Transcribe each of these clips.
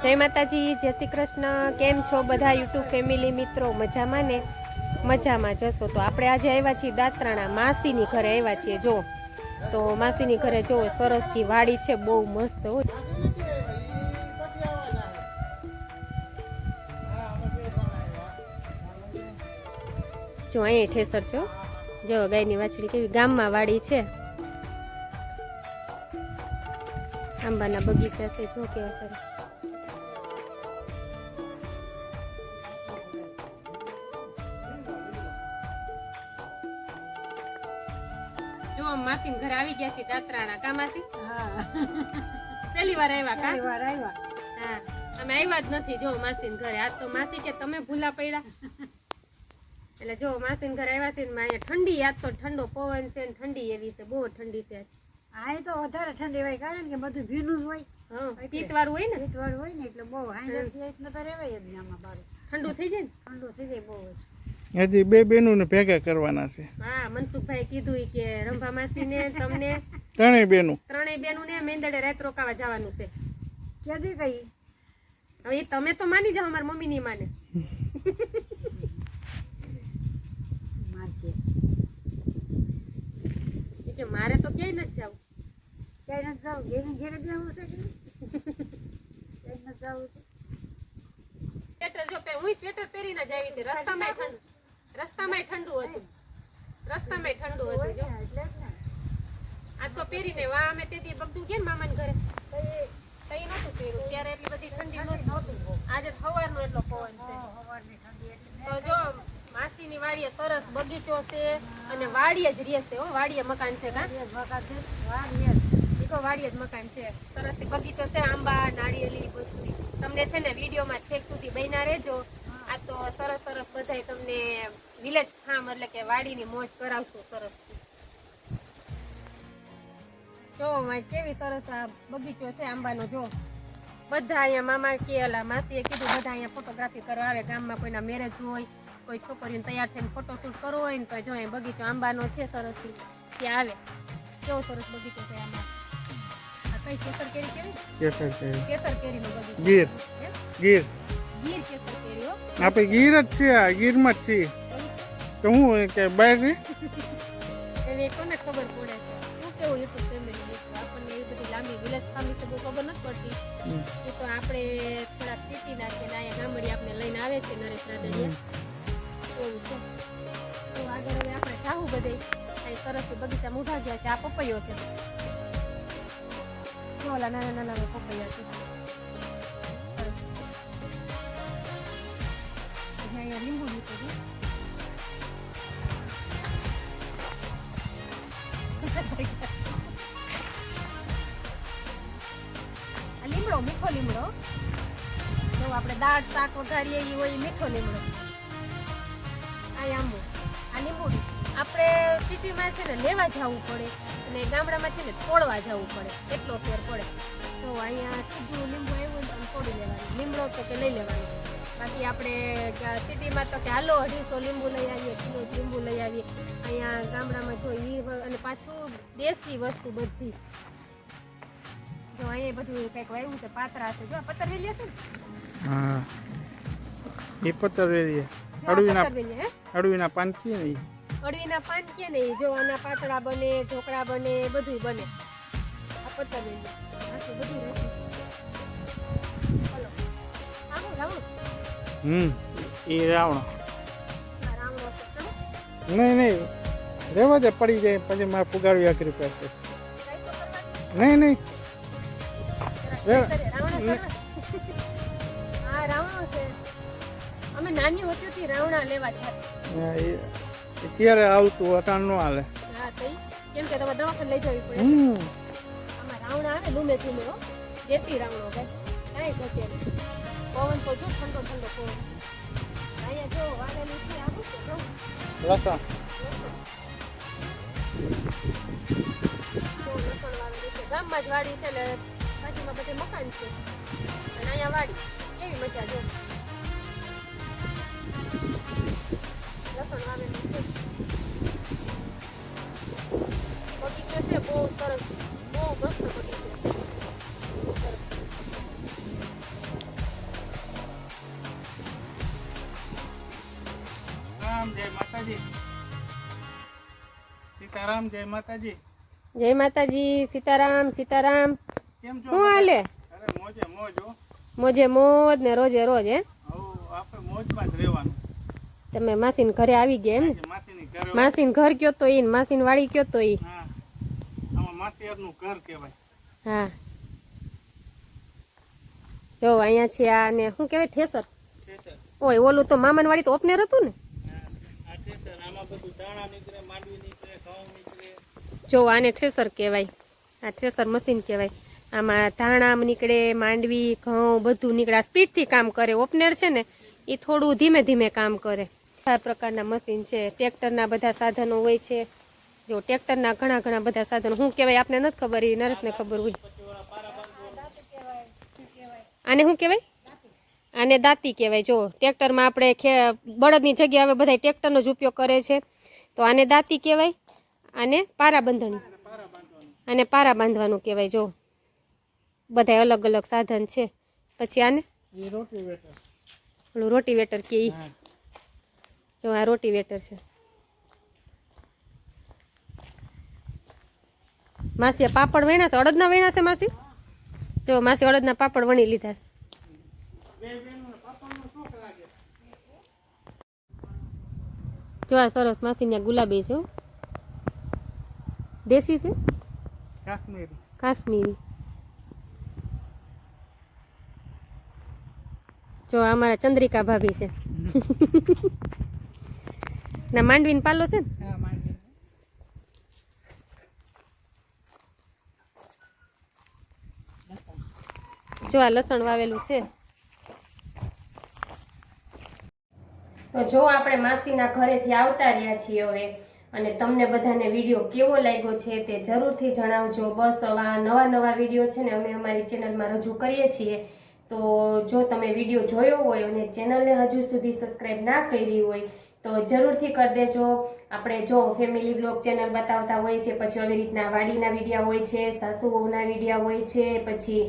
જય માતાજી, જય શ્રી કૃષ્ણ. કેમ છો બધા યુટ્યુબ ફેમિલી મિત્રો? મજામાં ને? મજામાં જશો તો આપણે આજે આવ્યા છીએ દાત્રાણા માસીની ઘરે આવ્યા છીએ. જો તો માસીની ઘરે જો સરસથી વાડી છે, બહુ મસ્ત હોય. જો અહીંયા ઠેસર છે, જો ગાયની વાછડી કેવી. ગામમાં વાડી છે, આંબાના બગીચા છે, જો કેવા સરસ. જો માસી ઘરે આવી ગયા છે દાત્રાણા. કા માસી? હા, પહેલી વાર આવ્યા? કા વાર આવ્યા? હા, અમે આવ્યા જ નથી જો માસી ઘરે. આજ તો માસી કે તમે ભૂલા પડ્યા. એટલે જો માસી ઘરે આવ્યા છે ને અહીંયા ઠંડી, આજ તો ઠંડો પવન છે ને ઠંડી એવી છે, બહુ ઠંડી છે. આ તો વધારે ઠંડી હોય, કારણ કે બધું ભીનું જ હોય. હા, પીતવાળું હોય ને, પીતવાળું હોય ને એટલે બહુ હાંજરથી એટલું તો રહેવાય જ નહીં. આમાં બાર ઠંડુ થઈ જાય ને, ઠંડુ થઈ જાય બહુ જ. હજી બે બેનું ને ભેગા કરવાના છે. હા, મનસુખભાઈ કીધું કે રંભા માસી ને તમને ત્રણેય બેનું ને મેંદડે રાત રોકાવા જવાનું છે. ક્યાંથી કઈ હવે ઈ તમે તો માની જાઓ, મારી મમ્મી ની માને. મારજે કે મારે તો ક્યાંય નથી જવું. ક્યાંય નથી જવું, ઘેરે ઘેરે જવું છે કે ક્યાંય નથી જવું છે. સ્વેટર જો હું સ્વેટર પહેરીને જ આવી હતી. રસ્તામાં ઠંડુ હતું. જો એટલે જ ને આ તો પહેરીને વા અમે તેથી બગડું ગયા ને મામાને ઘરે, તઈ નતું પહેર્યું ત્યારે એટલી બધી ઠંડી નહોતી. આજે સવારનો એટલો પવન છે. સવારની ઠંડી એટલે તો જો માસીની વાડીએ સરસ બગીચો છે અને વાડીએ જ રહે છે. હો, વાડીએ મકાન છે. કા વાડીએ જ મકાન છે. સરસ બગીચો છે, આંબા નાળિયેરી બધું. તમને છે ને વિડીયોમાં છેક સુધી બન્યા રહેજો. આ તો સરસ બધાય તમને વિલેજ ફાર્મ એટલે કે વાડીની મોજ કરાવશું સરસ. જો કેવી સરસ આ બગીચો છે આંબાનો. જો બધા અહીંયા મામા કે અલા માસીએ કીધું બધા અહીંયા ફોટોગ્રાફી કરવા આવે. ગામમાં કોઈના મેરેજ હોય, કોઈ છોકરીને તૈયાર થઈને ફોટોશૂટ કરવો હોય ને તો જો અહીં બગીચો આંબાનો છે સરસથી, ત્યાં આવે. કેવો સરસ બગીચો છે આંબા. આ કઈ કેસર કેરી કેવી? કેસર કેરીનો બગીચો. ગીર કેસર કેરી. હો, આપણે ગીર જ છે, આ ગીરમાં જ છીએ. તો હું કે બહાર ને એને કોને ખબર પડે છે શું કેવું યુટ્યુબ ફેમિલી મિત્રો. આપણને એ બધી લાંબી વિલેજ ફાર્મ વિશે બહુ ખબર નથી પડતી. એ તો આપણે થોડા સિટીના છે ને અહીંયા ગામડી આપણે લઈને આવે છે નરેશ રાદડિયા. એવું છે. તો આગળ હવે આપણે જાવું બધે. અહીં સરસ બગીચા ઊભા ગયા છે. આ પપૈયો છે. જો ઓલા નાના પપૈયા છે. અહીંયા લીંબુ લીધું છે. લીમડો, મીઠો લીમડો. જો આપણે દાળ શાક વઘારીએ એ હોય મીઠો લીમડો. આ આંબો, આ લીંબુ. આપણે સિટીમાં છે ને લેવા જવું પડે અને ગામડામાં છે ને તોડવા જવું પડે, એટલો ફેર પડે. તો અહીંયા સીધું લીંબુ આવ્યું ને તોડી લેવાનું. લીમડો તો કે લઈ લેવાનું. બાકી આપણે સિટીમાં તો કે હાલો 250 લીંબુ લઈ આવીએ, કિલો લીંબુ લઈ આવીએ. અહીંયા ગામડામાં જો અને પાછું દેશી વસ્તુ બધી. જો અહીંયા બધું કંઈક વાવ્યું છે, પાતરા છે. જો પતરવેલી છે ને. હા, એ પતરવેલી. અડવીના પાન કે નહીં, અડવીના પાન કે નહીં. જો આના પાતળા બને, ઢોકળા બને, બધું બને. આ પતરવેલી આટલું બધું રહેશે. ચલો રાવણો. એ રાવણો. રાવણો છે. નહીં રેવા દે, પડી જાય પછી મારે પુગાડવી આખરી પાસે. નહીં હા, રાવણો છે. અમે નાની હોતી હતી રાવણા લેવા જતા. ત્યારે આવતું અટાણ ન હાલે. હા, તઈ કેમ કે તમે દવાખાને લઈ જવી પડે. આમાં રાવણા આવે ધૂમે ધૂમે. હો, દેશી રાવણો ભાઈ, કાંઈ ઘટે નહીં. પવન તો જો ઠંડો પવન. અહીંયા જો વાડેલું છે. આવું છે જો લસણ. ગામમાં જ વાડી છે એટલે બાજુમાં બધે મકાન છે અને અહીંયા વાડી. કેવી મજા. જો લસણ વાવેલું છે. બગીચો છે બહુ સરસ, બહુ મસ્ત બગીચો. માતાજી. સીતારામ, જય માતાજી. જય માતાજી, સીતારામ સીતારામ. કેમ છો? શું હાલે? અરે મોજે મોજ હો. મોજે મોજ ને રોજે રોજ હે. આપણે મોજમાં જ રહેવાનું. તમે માસીન ઘરે આવી ગયા એમ ને? માસીની ઘરે. માસીન ઘર કયો તો ઈ ને માસીન વાડી કયો તો ઈ. હા, આમાં માસીયારનું ઘર કહેવાય. હા, જો અહીંયા છે આ ને શું કહેવાય ઠેસર. ઓય ઓલું તો મામાન વાડી તો ઓપનેર હતું ને. આ ઠેસર, આમાં બધું દાણા નીકળે, માંડવી નીકળે, ઘઉં નીકળે. જો આને ઠેસર કહેવાય. આ ઠેસર મશીન કહેવાય. આમાં ધાણા નીકળે, માંડવી, ઘઉં બધું નીકળે. આ સ્પીડથી કામ કરે. ઓપનેર છે ને એ થોડું ધીમે ધીમે કામ કરે. આ પ્રકારના મશીન છે. ટ્રેક્ટરના બધા સાધનો હોય છે. જો ટ્રેક્ટરના ઘણા ઘણા બધા સાધનો શું કહેવાય આપને નથી ખબર, એ નરેશને ખબર હોય. આને શું કહેવાય? આને દાંતી કહેવાય. જો ટ્રેક્ટરમાં આપણે બળદની જગ્યાએ હવે બધા ટ્રેક્ટરનો જ ઉપયોગ કરે છે, તો આને દાંતી કહેવાય. આને પારા બંધણી, આને પારા બાંધવાનું કહેવાય. જો બધા અલગ અલગ સાધન છે. પછી આને ઓલું રોટીવેટર કે ઈ. જો આ રોટીવેટર છે. માસીએ પાપડ વણ્યા છે. અડદના વણ્યા છે માસી? જો માસી અડદના પાપડ વણી લીધા છે. જો આ સરસ માસીને ગુલાબી છે. દેશી છે? કાશ્મીરી. કાશ્મીરી. જો આ અમારા ચંદ્રિકા ભાભી છે. ના માંડવીન પાલો છે ને. જો આ લસણ વાવેલું છે. તો જો આપણે માસીના ઘરેથી આવતા રહ્યા છીએ હવે, અને તમને બધાને વિડીયો કેવો લાગ્યો છે તે જરૂરથી જણાવજો. બસ આવા નવા નવા વિડીયો છે ને અમે અમારી ચેનલમાં રજૂ કરીએ છીએ. તો જો તમે વિડીયો જોયો હોય અને ચેનલને હજુ સુધી સબસ્ક્રાઈબ ના કરી હોય તો જરૂરથી કરી દેજો. આપણે જો ફેમિલી બ્લોગ ચેનલ બતાવતા હોય છે, પછી આવી રીતના વાડીના વિડીયા હોય છે, સાસુ વહુના વિડીયા હોય છે, પછી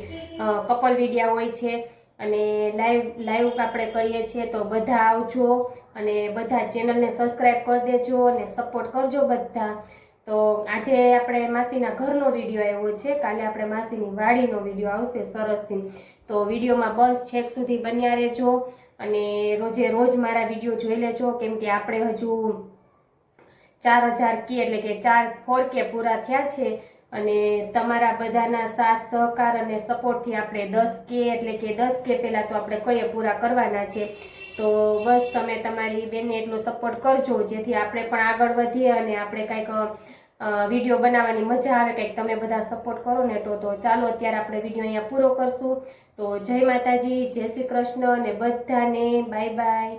કપલ વિડીયા હોય છે, અને લાઈવ આપણે કરીએ છીએ. તો બધા આવજો અને બધા ચેનલને સબસ્ક્રાઈબ કરી દેજો અને સપોર્ટ કરજો બધા. તો આજે આપણે માસીના ઘરનો વિડીયો આવ્યો છે, કાલે આપણે માસીની વાડીનો વિડીયો આવશે સરસથી. તો વિડીયોમાં બસ છેક સુધી બન્યા રહેજો અને રોજે રોજ મારા વિડીયો જોઈ લેજો, કેમ કે આપણે હજુ 4000 કે એટલે કે 4K પૂરા થયા છે, અને તમારા બધાના સાથ સહકાર અને સપોર્ટથી આપણે 10K એટલે કે 10K પહેલાં તો આપણે કઈએ પૂરા કરવાના છે. તો બસ તમે તમારી બેનને એટલો સપોર્ટ કરજો જેથી આપણે પણ આગળ વધીએ અને આપણે કંઈક વિડીયો બનાવવાની મજા આવે, કંઈક તમે બધા સપોર્ટ કરો ને તો ચાલો અત્યારે આપણે વિડીયો અહીંયા પૂરો કરશું. તો જય માતાજી, જય શ્રી કૃષ્ણ અને બધાને બાય બાય.